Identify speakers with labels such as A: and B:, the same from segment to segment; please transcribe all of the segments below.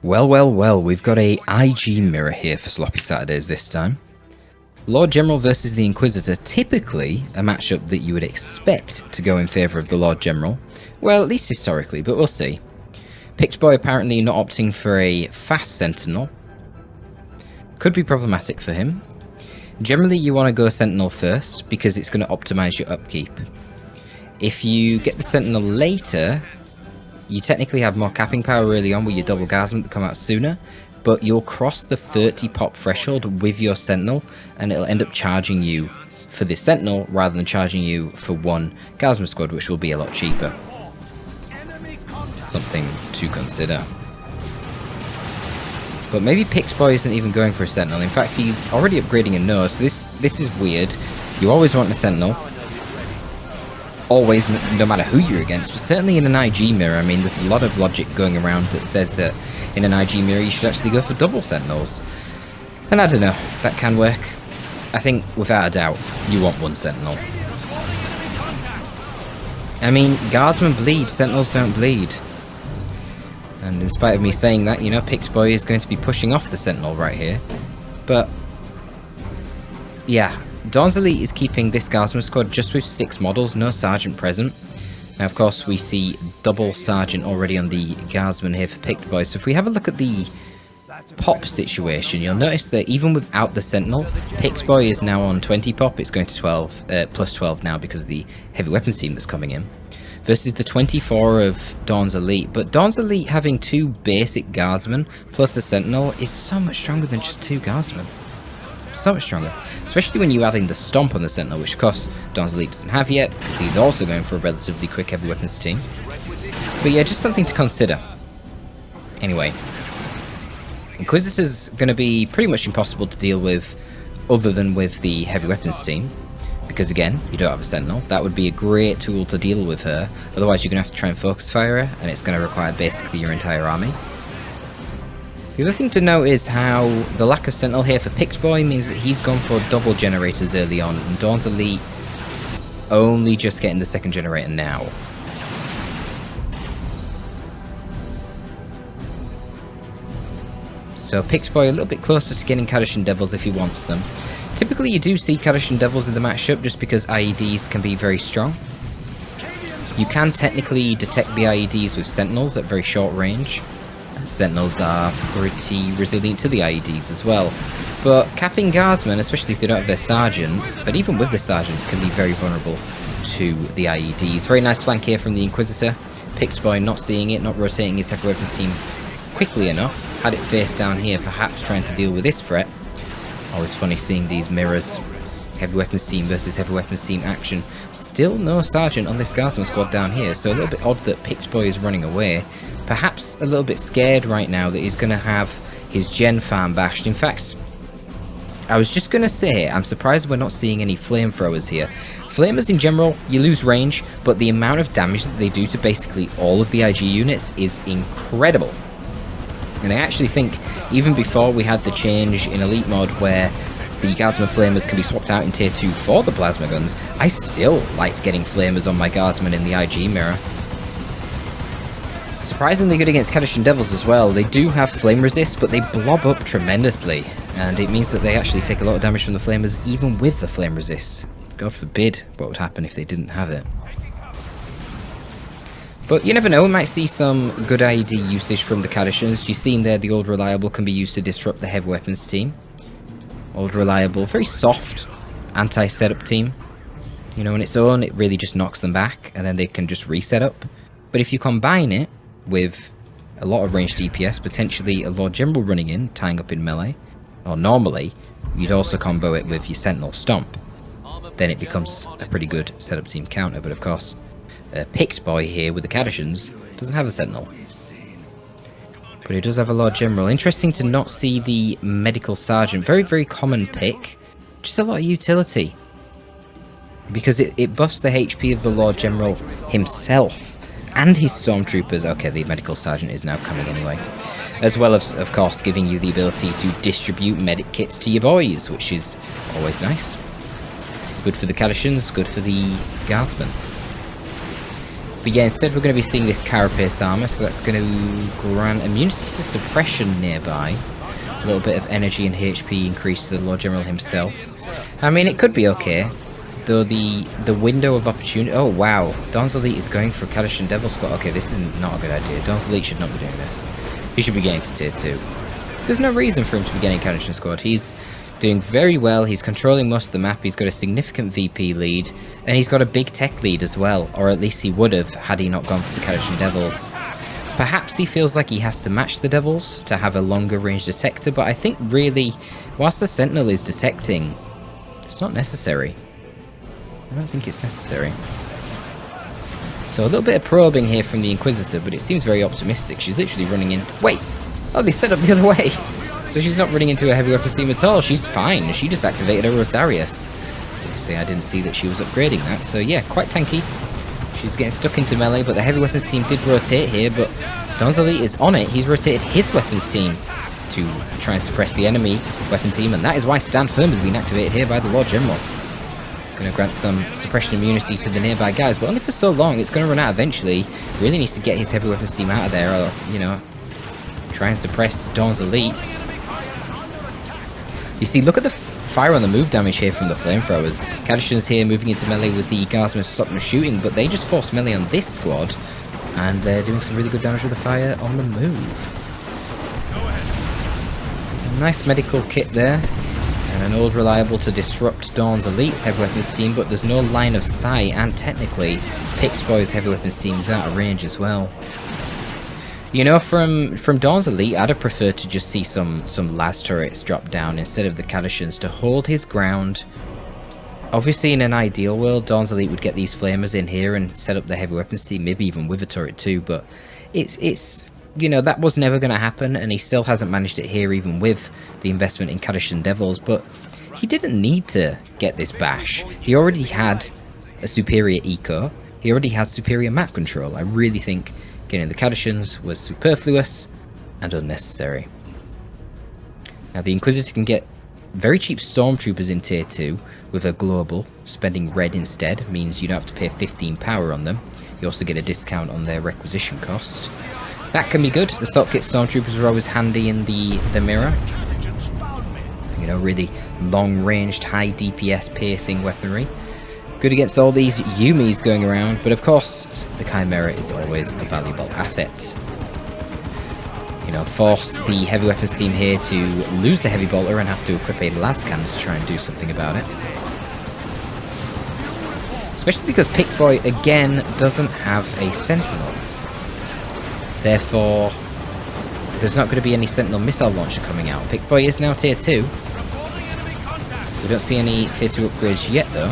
A: Well, well, well, we've got a IG mirror here for Sloppy Saturdays this time. Lord General versus the Inquisitor, typically a matchup that you would expect to go in favour of the Lord General. Well, at least historically, but we'll see. Pictboy apparently not opting for a fast Sentinel. Could be problematic for him. Generally you want to go Sentinel first, because it's going to optimise your upkeep. If you get the Sentinel later, you technically have more capping power early on with your double Gasm that come out sooner, but you'll cross the 30 pop threshold with your Sentinel, and it'll end up charging you for the Sentinel rather than charging you for one Gasm squad, which will be a lot cheaper. Something to consider. But maybe Pictboy isn't even going for a Sentinel. In fact, he's already upgrading a nose, so this is weird. You always want a Sentinel. Always, no matter who you're against, but certainly in an IG mirror. I mean, there's a lot of logic going around that says that in an IG mirror you should actually go for double Sentinels. And I don't know, that can work. I think, without a doubt, you want one Sentinel. I mean, Guardsmen bleed, Sentinels don't bleed. And in spite of me saying that, you know, Pictboy is going to be pushing off the Sentinel right here. But, yeah. Dawnselite is keeping this Guardsman squad just with 6 models, no Sergeant present. Now, of course, we see double Sergeant already on the Guardsman here for Pictboy. So if we have a look at the pop situation, you'll notice that even without the Sentinel, Pictboy is now on 20 pop. It's going to 12, plus 12 now because of the heavy weapons team that's coming in. Versus the 24 of Dawnselite. But Dawnselite having 2 basic Guardsmen plus a Sentinel is so much stronger than just 2 Guardsmen. So much stronger, especially when you add in the Stomp on the Sentinel, which of course Dawnselite doesn't have yet, because he's also going for a relatively quick heavy weapons team. But yeah, just something to consider. Anyway, Inquisitor's going to be pretty much impossible to deal with other than with the heavy weapons team, because again, you don't have a Sentinel. That would be a great tool to deal with her, otherwise you're going to have to try and focus fire her, and it's going to require basically your entire army. The other thing to note is how the lack of Sentinel here for Pictboy means that he's gone for double generators early on, and Dawnselite only just getting the second generator now. So Pictboy a little bit closer to getting Kadishan Devils if he wants them. Typically you do see Kadishan Devils in the matchup just because IEDs can be very strong. You can technically detect the IEDs with Sentinels at very short range. Sentinels are pretty resilient to the IEDs as well. But capping Guardsmen, especially if they don't have their Sergeant, but even with the Sergeant, can be very vulnerable to the IEDs. Very nice flank here from the Inquisitor. Pictboy not seeing it, not rotating his heavy weapons team quickly enough. Had it face down here, perhaps trying to deal with this threat. Always funny seeing these mirrors. Heavy weapons team versus heavy weapons team action. Still no Sergeant on this Guardsman squad down here, so a little bit odd that Pictboy is running away. Perhaps a little bit scared right now that he's going to have his gen farm bashed. In fact, I was just going to say, I'm surprised we're not seeing any flamethrowers here. Flamers in general, you lose range, but the amount of damage that they do to basically all of the IG units is incredible. And I actually think, even before we had the change in Elite Mod where the Guardsman Flamers can be swapped out in Tier 2 for the Plasma Guns, I still liked getting Flamers on my Guardsman in the IG mirror. Surprisingly good against Kadishan Devils as well. They do have flame resist, but they blob up tremendously, and it means that they actually take a lot of damage from the flamers even with the flame resist. God forbid what would happen if they didn't have it. But you never know, we might see some good IED usage from the Kadishans. You've seen there the Old Reliable can be used to disrupt the heavy weapons team. Old Reliable, very soft anti-setup team. You know, on its own it really just knocks them back, and then they can just reset up. But if you combine it with a lot of ranged DPS, potentially a Lord General running in, tying up in melee, or normally, you'd also combo it with your Sentinel Stomp. Then it becomes a pretty good setup team counter, but of course, Pictboy here with the Kadishans doesn't have a Sentinel. But he does have a Lord General. Interesting to not see the Medical Sergeant. Very, very common pick. Just a lot of utility. Because it buffs the HP of the Lord General himself. And his Stormtroopers. Okay, the Medical Sergeant is now coming anyway. As well as, of course, giving you the ability to distribute medic kits to your boys, which is always nice. Good for the Kadishans, good for the Guardsmen. But yeah, instead we're going to be seeing this carapace armor, so that's going to grant immunity to suppression nearby. A little bit of energy and HP increase to the Lord General himself. I mean, it could be okay, though the window of opportunity... Oh, wow. Dawnselite is going for Kadashan Devil Squad. Okay, this is not a good idea. Dawnselite should not be doing this. He should be getting to tier 2. There's no reason for him to be getting Kadashan Squad. He's doing very well. He's controlling most of the map. He's got a significant VP lead, and he's got a big tech lead as well, or at least he would have had he not gone for the Kadashan Devils. Perhaps he feels like he has to match the Devils to have a longer range detector, but I think really, whilst the Sentinel is detecting, it's not necessary. I don't think it's necessary. So a little bit of probing here from the Inquisitor, but it seems very optimistic. She's literally running in... Wait! Oh, they set up the other way! So she's not running into a heavy weapons team at all. She's fine. She just activated her Rosarius. Obviously, I didn't see that she was upgrading that. So yeah, quite tanky. She's getting stuck into melee, but the heavy weapons team did rotate here, but Dawnselite is on it. He's rotated his weapons team to try and suppress the enemy weapon team, and that is why Stand Firm has been activated here by the Lord General. Going to grant some suppression immunity to the nearby guys, but only for so long. It's going to run out eventually. Really needs to get his heavy weapons team out of there, or, you know, try and suppress Dawn's elites. You see, look at the fire on the move damage here from the flamethrowers. Kadashan's here moving into melee with the guardsmen to stop them shooting, but they just force melee on this squad, and they're doing some really good damage with the fire on the move. A nice medical kit there, and an old reliable to disrupt Dawn's elites heavy weapons team, but there's no line of sight, and technically Pictboy's heavy weapons team's out of range as well. You know, from Dawn's elite, I'd have preferred to just see some las turrets drop down instead of the Kadashans to hold his ground. Obviously, in an ideal world, Dawn's elite would get these flamers in here and set up the heavy weapons team, maybe even with a turret too, but it's you know, that was never going to happen, and he still hasn't managed it here even with the investment in Kadashan Devils, but he didn't need to get this bash. He already had a superior eco, he already had superior map control. I really think getting the Kadashans was superfluous and unnecessary. Now the Inquisitor can get very cheap Stormtroopers in tier 2 with a global. Spending red instead means you don't have to pay 15 power on them. You also get a discount on their requisition cost. That can be good. The Assault Kit Stormtroopers are always handy in the mirror. You know, really long-ranged, high DPS piercing weaponry. Good against all these Yumis going around, but of course, the Chimera is always a valuable asset. You know, force the heavy weapons team here to lose the heavy bolter and have to equip a las cannon to try and do something about it. Especially because Pictboy, again, doesn't have a Sentinel. Therefore, there's not going to be any Sentinel missile launcher coming out. Pictboy is now tier 2. We don't see any tier 2 upgrades yet, though.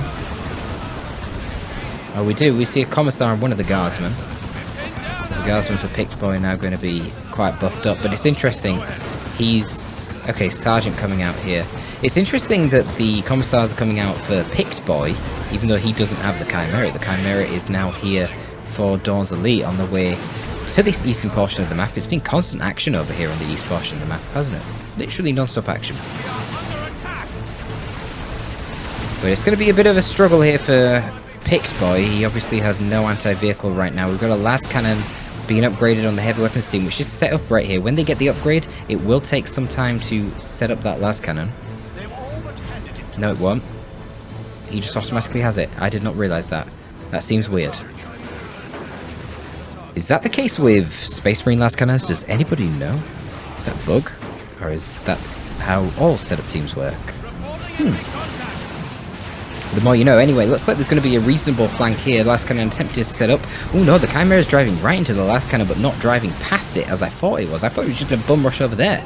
A: Oh, we do. We see a Commissar and one of the Guardsmen. So the Guardsmen for Pictboy are now going to be quite buffed up. But it's interesting. He's... Okay, Sergeant coming out here. It's interesting that the Commissars are coming out for Pictboy, even though he doesn't have the Chimera. The Chimera is now here for Dawn's Elite on the way to this eastern portion of the map. It's been constant action over here on the east portion of the map, hasn't it? Literally non-stop action. But it's going to be a bit of a struggle here for Pictboy. He obviously has no anti-vehicle right now. We've got a las cannon being upgraded on the heavy weapons team, which is set up right here. When they get the upgrade, it will take some time to set up that las cannon. No, it won't. He just automatically has it. I did not realise that. That seems weird. Is that the case with Space Marine las cannons? Does anybody know? Is that a bug? Or is that how all setup teams work? The more you know. Anyway, looks like there's going to be a reasonable flank here. Las cannon attempted to set up. Oh no, the Chimera is driving right into the las cannon, but not driving past it as I thought it was. I thought it was just going to bum rush over there.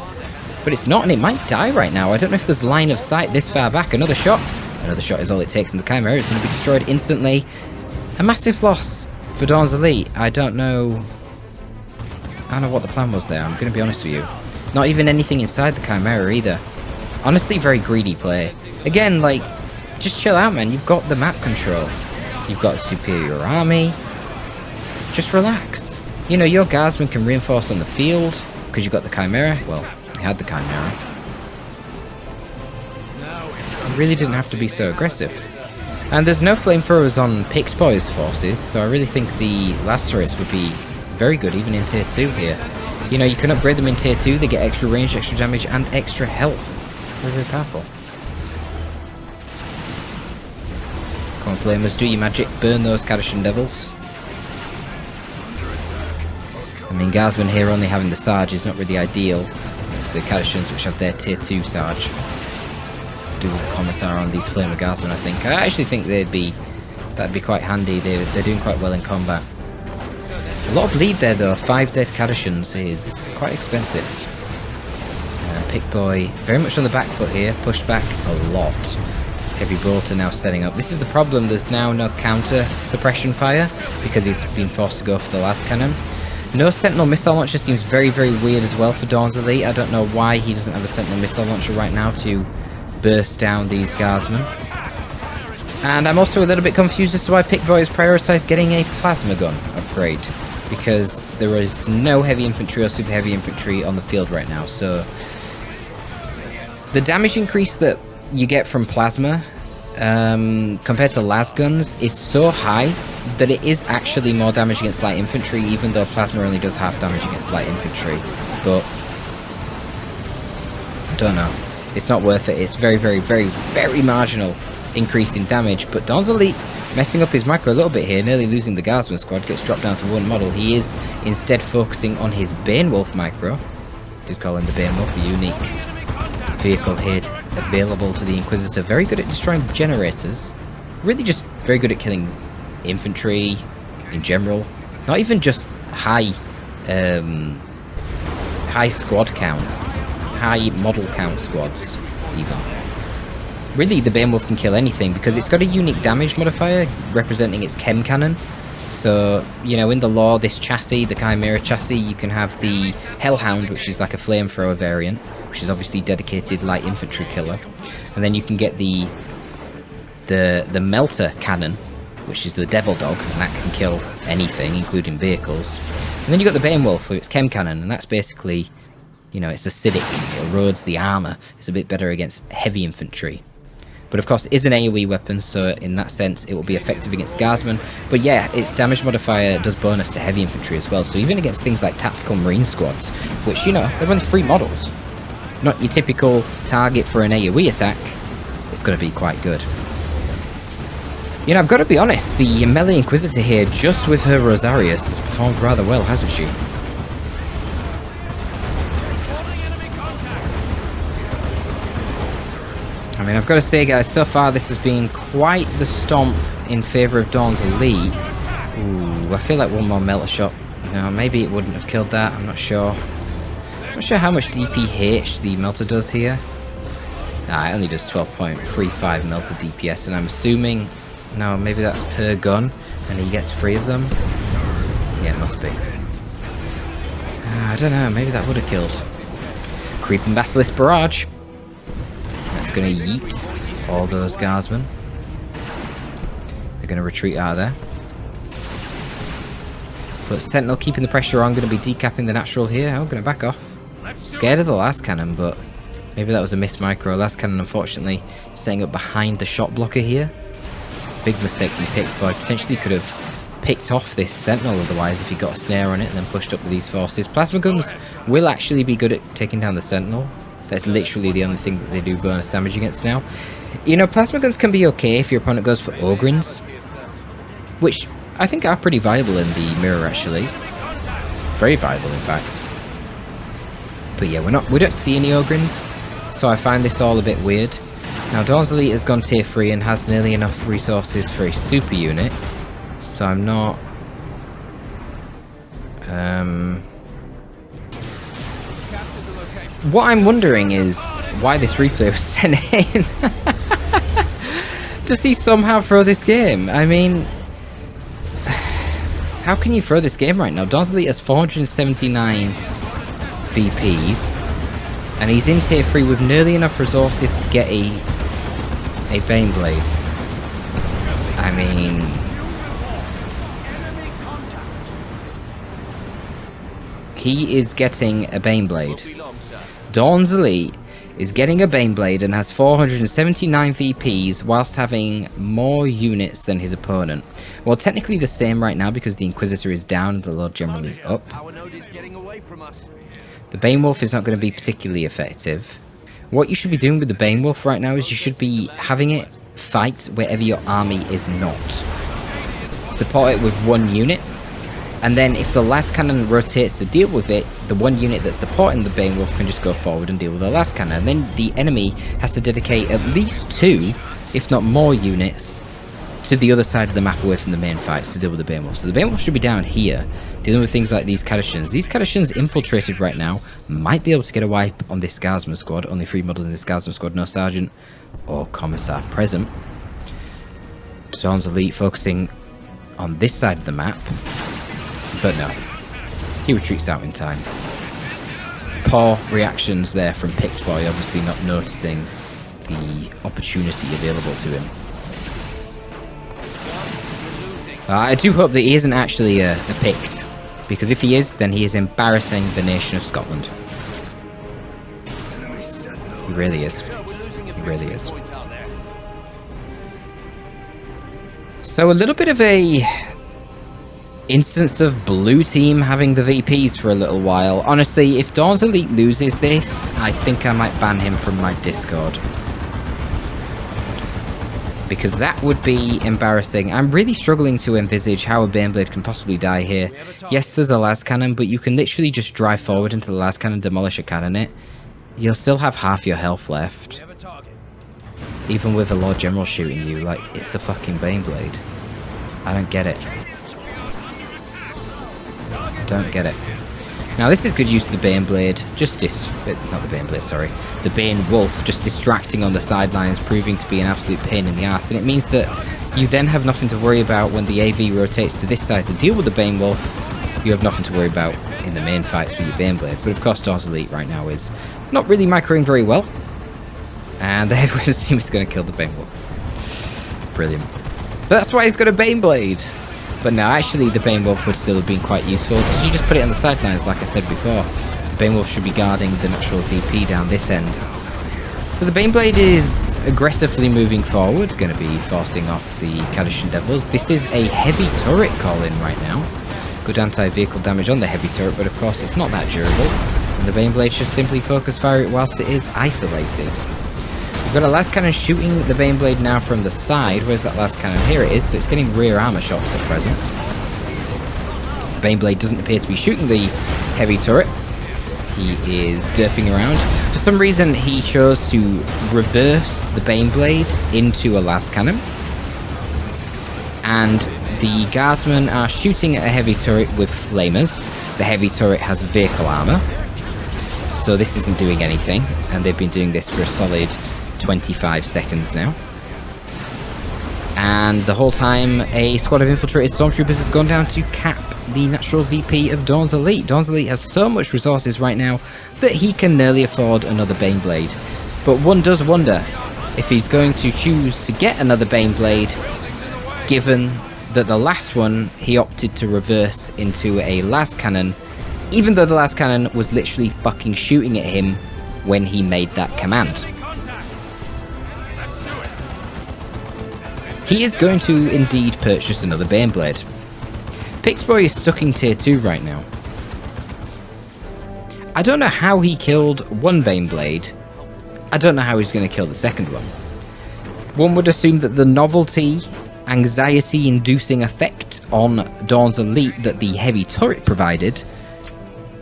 A: But it's not, and it might die right now. I don't know if there's line of sight this far back. Another shot. Another shot is all it takes, and the Chimera is going to be destroyed instantly. A massive loss for Dawn's Elite. I don't know what the plan was there. I'm going to be honest with you. Not even anything inside the Chimera either. Honestly, very greedy play. Again, like, just chill out, man. You've got the map control. You've got a superior army. Just relax. You know, your guardsmen can reinforce on the field because you've got the Chimera. Well, you had the Chimera. You really didn't have to be so aggressive. And there's no flamethrowers on Pictboy's forces, so I really think the last turrets would be very good even in tier 2 here. You know, you can upgrade them in tier 2, they get extra range, extra damage, and extra health. Very, very powerful. Come on, Flamers, do your magic, burn those Kadashan Devils. I mean, Guardsmen here only having the Sarge is not really ideal. It's the Kadashans which have their tier 2 Sarge. Dual Commissar on these Flamer Guardsmen, I think. I actually think that'd be quite handy. They're doing quite well in combat. A lot of bleed there though. 5 dead Kadashans is quite expensive. Pictboy very much on the back foot here. Pushed back a lot. Heavy Bolter now setting up. This is the problem. There's now no counter suppression fire because he's been forced to go for the last cannon. No Sentinel missile launcher seems very, very weird as well for Dawnselite. I don't know why he doesn't have a Sentinel missile launcher right now to burst down these Guardsmen. And I'm also a little bit confused as to why Pictboy has prioritised getting a plasma gun upgrade, because there is no heavy infantry or super heavy infantry on the field right now. So the damage increase that you get from plasma compared to las guns is so high that it is actually more damage against light infantry, even though plasma only does half damage against light infantry. But I don't know. It's not worth it. It's very, very, very, very marginal increase in damage. But Dawnselite messing up his micro a little bit here, nearly losing the Guardsman squad, gets dropped down to 1 model. He is instead focusing on his Banewolf micro. Did call him the Banewolf, a unique vehicle head available to the Inquisitor. Very good at destroying generators. Really just very good at killing infantry in general. Not even just high squad count. High model count squads, even. Really, the Banewolf can kill anything because it's got a unique damage modifier representing its chem cannon. So, you know, in the lore, this chassis, the Chimera chassis, you can have the Hellhound, which is like a flamethrower variant, which is obviously dedicated light infantry killer. And then you can get the Melter cannon, which is the Devil Dog, and that can kill anything, including vehicles. And then you got the Banewolf with its chem cannon, and that's basically, you know, it's acidic, it erodes the armor. It's a bit better against heavy infantry. But of course, it is an AoE weapon, so in that sense, it will be effective against Guardsmen. But yeah, its damage modifier does bonus to heavy infantry as well. So even against things like tactical marine squads, which, you know, they're only 3 models. Not your typical target for an AoE attack, it's going to be quite good. You know, I've got to be honest, the melee Inquisitor here, just with her Rosarius, has performed rather well, hasn't she? I mean, I've got to say, guys, so far this has been quite the stomp in favour of Dawnselite. Ooh, I feel like one more Melter Shot. No, maybe it wouldn't have killed that, I'm not sure. I'm not sure how much DPH the Melter does here. Nah, it only does 12.35 Melter DPS, and I'm assuming... No, maybe that's per gun, and he gets 3 of them. Yeah, it must be. I don't know, maybe that would have killed. Creeping Basilisk Barrage. That's going to yeet all those Guardsmen. They're going to retreat out of there. But Sentinel keeping the pressure on, going to be decapping the natural here. Oh, going to back off. Scared of the last cannon, but maybe that was a missed micro. Last cannon, unfortunately, setting up behind the shot blocker here. Big mistake from Pictboy. Potentially could have picked off this Sentinel otherwise if he got a snare on it and then pushed up with these forces. Plasma guns will actually be good at taking down the Sentinel. That's literally the only thing that they do bonus damage against now. You know, plasma guns can be okay if your opponent goes for Ogryns, which I think are pretty viable in the mirror, actually. Very viable, in fact. But yeah, we don't see any Ogryns, so I find this all a bit weird. Now, Dawnselite has gone tier 3 and has nearly enough resources for a super unit, so I'm not... What I'm wondering is why this replay was sent in. Does he somehow throw this game? I mean, how can you throw this game right now? Dawnselite has 479 VPs, and he's in tier 3 with nearly enough resources to get a Baneblade. I mean... He is getting a Baneblade. Dawnselite is getting a Baneblade and has 479 VPs whilst having more units than his opponent. Well, technically the same right now because the Inquisitor is down and the Lord General is up. The Banewolf is not going to be particularly effective. What you should be doing with the Banewolf right now is you should be having it fight wherever your army is not. Support it with one unit, and then if the last cannon rotates to deal with it, the one unit that's supporting the Banewolf can just go forward and deal with the last cannon. And then the enemy has to dedicate at least 2, if not more units, to the other side of the map away from the main fights to deal with the Banewolf. So the Banewolf should be down here, dealing with things like these Kadashans. These Kadashans infiltrated right now, might be able to get a wipe on this Guardsman squad. Only 3 models in this Guardsman squad, no Sergeant or Commissar present. Dawnselite focusing on this side of the map, but no, he retreats out in time. Poor reactions there from Pictboy, obviously not noticing the opportunity available to him. I do hope that he isn't actually a Pict, because if he is, then he is embarrassing the nation of Scotland. He really is. He really is. So a little bit of a instance of blue team having the VPs for a little while. Honestly, if Dawnselite loses this, I think I might ban him from my Discord. Because that would be embarrassing. I'm really struggling to envisage how a Baneblade can possibly die here. Yes, there's a las cannon, but you can literally just drive forward into the las cannon, demolish a cannonet. You'll still have half your health left. Even with a Lord General shooting you, like, it's a fucking Baneblade. I don't get it. Don't get it. Now this is good use of the Baneblade, not the Baneblade, sorry. The Banewolf just distracting on the sidelines, proving to be an absolute pain in the arse. And it means that you then have nothing to worry about when the AV rotates to this side to deal with the Banewolf. You have nothing to worry about in the main fights with your Baneblade. But of course Dawnselite right now is not really microing very well. And the Heavyweight team is going to kill the Banewolf. Brilliant. But that's why he's got a Baneblade. But no, actually the Banewolf would still have been quite useful, because you just put it on the sidelines like I said before. The Banewolf should be guarding the natural VP down this end. So the Baneblade is aggressively moving forward, going to be forcing off the Kadashan Devils. This is a heavy turret call-in right now. Good anti-vehicle damage on the heavy turret, but of course it's not that durable. And the Baneblade should simply focus fire it whilst it is isolated. We've got a las cannon shooting the Baneblade now from the side. Where's that las cannon? Here it is, so it's getting rear armor shots at present. Baneblade doesn't appear to be shooting the heavy turret. He is derping around. For some reason, he chose to reverse the Baneblade into a las cannon. And the Guardsmen are shooting at a heavy turret with flamers. The heavy turret has vehicle armor, so this isn't doing anything. And they've been doing this for a solid 25 seconds now. And the whole time, a squad of infiltrated stormtroopers has gone down to cap the natural VP of Dawnselite. Dawnselite has so much resources right now that he can nearly afford another Baneblade. But one does wonder if he's going to choose to get another Baneblade, given that the last one he opted to reverse into a las cannon, even though the las cannon was literally fucking shooting at him when he made that command. He is going to indeed purchase another Baneblade. Pictboy is stuck in tier 2 right now. I don't know how he killed one Baneblade. I don't know how he's going to kill the second one. One would assume that the novelty, anxiety-inducing effect on Dawnselite that the heavy turret provided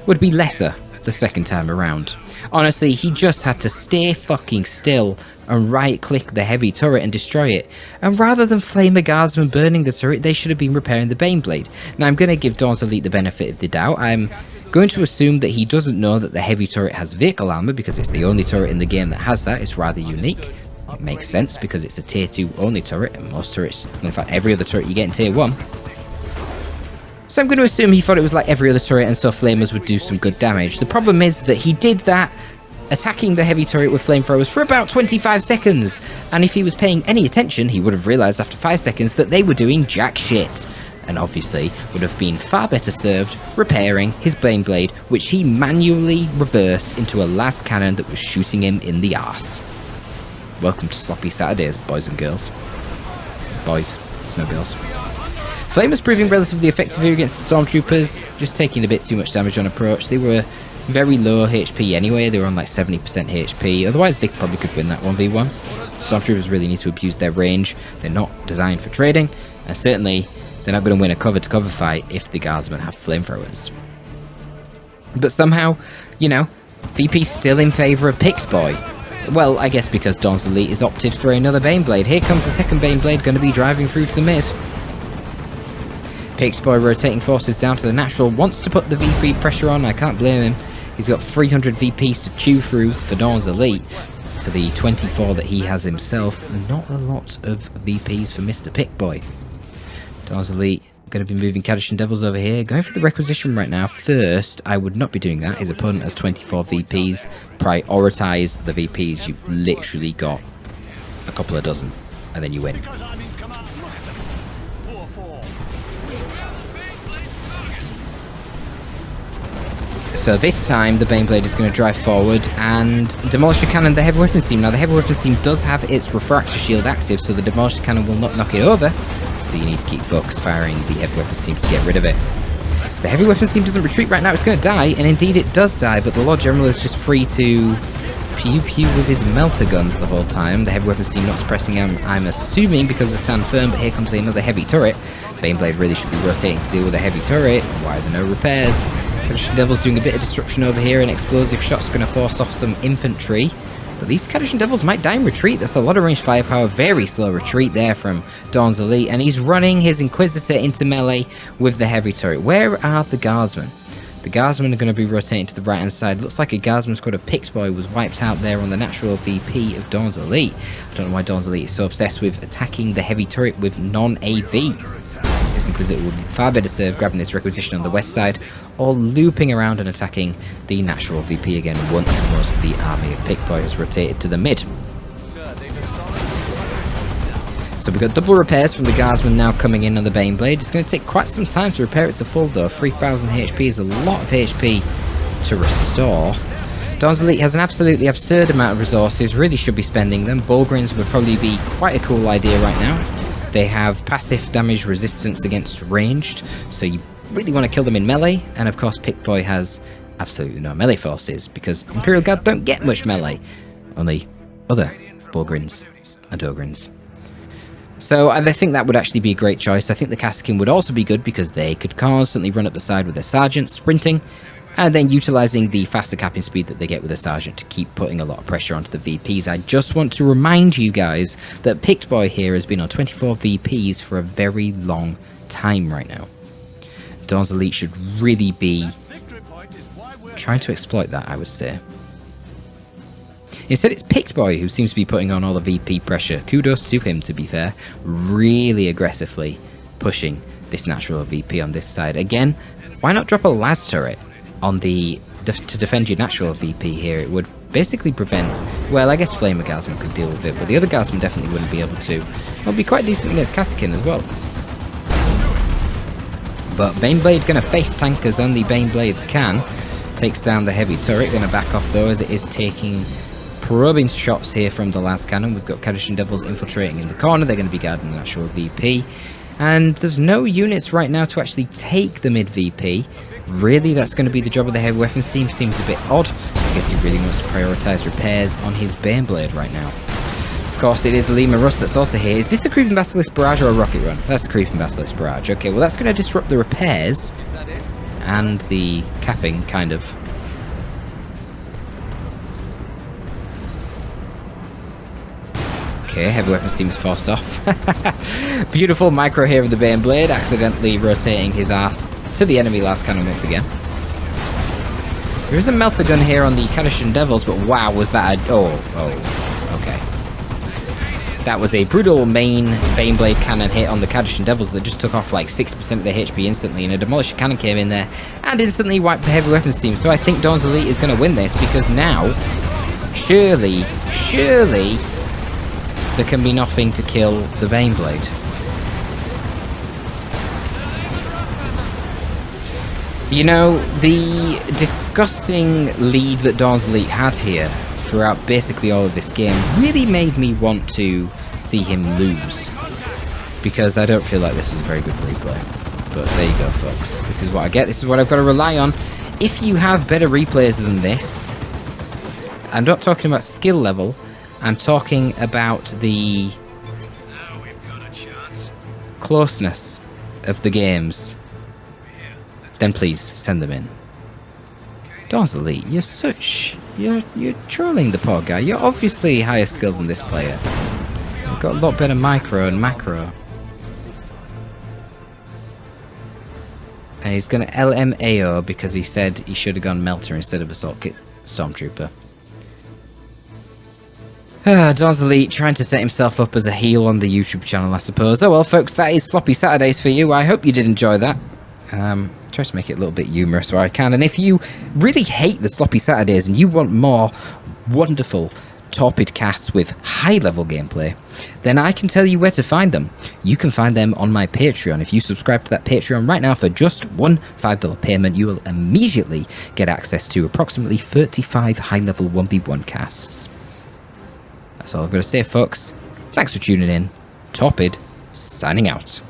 A: would be lesser the second time around. Honestly, he just had to stay fucking still and right-click the heavy turret and destroy it. And rather than flame a Guardsman burning the turret, they should have been repairing the Baneblade. Now, I'm going to give Dawnselite the benefit of the doubt. I'm going to assume that he doesn't know that the heavy turret has vehicle armor, because it's the only turret in the game that has that. It's rather unique. It makes sense, because it's a tier 2 only turret, and most turrets, in fact every other turret you get in tier 1. So I'm going to assume he thought it was like every other turret, and so flamers would do some good damage. The problem is that he did that attacking the heavy turret with flamethrowers for about 25 seconds, and if he was paying any attention, he would have realised after 5 seconds that they were doing jack shit. and obviously would have been far better served repairing his Baneblade, which he manually reversed into a las cannon that was shooting him in the arse. Welcome to Sloppy Saturdays, boys and girls. Boys, there's no girls. Flamers proving relatively effective here against the Stormtroopers, just taking a bit too much damage on approach. They were very low HP anyway, they were on like 70% HP, otherwise they probably could win that 1v1. Stormtroopers really need to abuse their range, they're not designed for trading, and certainly they're not going to win a cover-to-cover fight if the Guardsmen have flamethrowers. But somehow, you know, VP's still in favour of Pictboy. Well, I guess because Dawnselite has opted for another Baneblade. Here comes the second Baneblade, going to be driving through to the mid. Pictboy rotating forces down to the natural, wants to put the VP pressure on, I can't blame him. He's got 300 VPs to chew through for Dawnselite, to the 24 that he has himself. Not a lot of VPs for Mr. Pictboy. Dawnselite going to be moving Kadishan Devils over here, going for the requisition right now. First, I would not be doing that. His opponent has 24 VPs. Prioritize the VPs. You've literally got a couple of dozen, and then you win. So this time the Baneblade is going to drive forward and demolish the cannon, the heavy weapons team. Now the heavy weapons team does have its refractor shield active, so the demolish cannon will not knock it over. So you need to keep focus firing the heavy weapons team to get rid of it. The heavy weapons team doesn't retreat right now, it's going to die, and indeed it does die, but the Lord General is just free to pew pew with his melter guns the whole time. The heavy weapons team not suppressing him, I'm assuming, because they stand firm, but here comes another heavy turret. Baneblade really should be rotating to deal with a heavy turret. Why are there no repairs? Kadishan Devils doing a bit of destruction over here, and explosive shots going to force off some infantry. But these Kadishan Devils might die in retreat. That's a lot of ranged firepower. Very slow retreat there from Dawnselite, and he's running his Inquisitor into melee with the heavy turret. Where are the Guardsmen? The Guardsmen are going to be rotating to the right hand side. Looks like a Guardsman squad of Pictboy was wiped out there on the natural VP of Dawnselite. I don't know why Dawnselite is so obsessed with attacking the heavy turret with non-AV. This Inquisitor would be far better served grabbing this requisition on the west side, or looping around and attacking the natural VP again once most of the army of Pictboy has rotated to the mid. So we've got double repairs from the Guardsman now coming in on the Baneblade. It's going to take quite some time to repair it to full though. 3000 HP is a lot of HP to restore. Dawnselite has an absolutely absurd amount of resources, really should be spending them. Bullgrins would probably be quite a cool idea right now. They have passive damage resistance against ranged, so you really want to kill them in melee, and of course Pictboy has absolutely no melee forces, because Imperial Guard don't get much melee, only other Bullgrins and Ogrins. So I think that would actually be a great choice. I think the Kasrkin would also be good, because they could constantly run up the side with their Sergeant, sprinting, and then utilising the faster capping speed that they get with the Sergeant to keep putting a lot of pressure onto the VPs. I just want to remind you guys that Pictboy here has been on 24 VPs for a very long time right now. Dawnselite should really be trying to exploit that, I would say. Instead, it's Pictboy who seems to be putting on all the VP pressure. Kudos to him, to be fair. Really aggressively pushing this natural VP on this side. Again, why not drop a las turret on the to defend your natural VP here? It would basically prevent, well, I guess Flamer Guardsman could deal with it, but the other Guardsman definitely wouldn't be able to. It would be quite decent against Kasrkin as well. But Baneblade going to face tank as only Baneblades can. Takes down the heavy turret, going to back off though as it is taking probing shots here from the las cannon. We've got Kadishan Devils infiltrating in the corner, they're going to be guarding the natural VP. And there's no units right now to actually take the mid VP. Really, that's going to be the job of the heavy weapons team. Seems a bit odd. I guess he really wants to prioritise repairs on his Baneblade right now. Of course, it is Lima Rust that's also here. Is this a Creeping Basilisk Barrage or a Rocket Run? That's a Creeping Basilisk Barrage. Okay, well that's going to disrupt the repairs and the capping, kind of. Okay, heavy weapons seems forced off. Beautiful micro here of the Baneblade, accidentally rotating his ass to the enemy las cannon once again. There is a melter gun here on the Kadishan Devils, but wow, was that a... Oh, okay. That was a brutal main Baneblade cannon hit on the Kadishan Devils that just took off like 60% of their HP instantly, and a Demolisher cannon came in there and instantly wiped the heavy weapons team. So I think Dawnselite is going to win this, because now, surely, there can be nothing to kill the Baneblade. You know, the disgusting lead that Dawnselite had here throughout basically all of this game really made me want to see him lose. Because I don't feel like this is a very good replay. But there you go, folks. This is what I get. This is what I've got to rely on. If you have better replays than this, I'm not talking about skill level. I'm talking about the closeness of the games. Then please send them in. Dawnselite, you're such... You're trolling the poor guy. You're obviously higher skilled than this player. You've got a lot better micro and macro. And he's gonna LMAO because he said he should have gone Melter instead of Assault Kit Stormtrooper. Dawnselite trying to set himself up as a heel on the YouTube channel, I suppose. Oh well, folks, that is Sloppy Saturdays for you. I hope you did enjoy that. Try to make it a little bit humorous where I can. And if you really hate the Sloppy Saturdays and you want more wonderful Torpid casts with high-level gameplay, then I can tell you where to find them. You can find them on my Patreon. If you subscribe to that Patreon right now for just one $5 payment, you will immediately get access to approximately 35 high-level 1v1 casts. That's all I've got to say, folks. Thanks for tuning in. Torpid, signing out.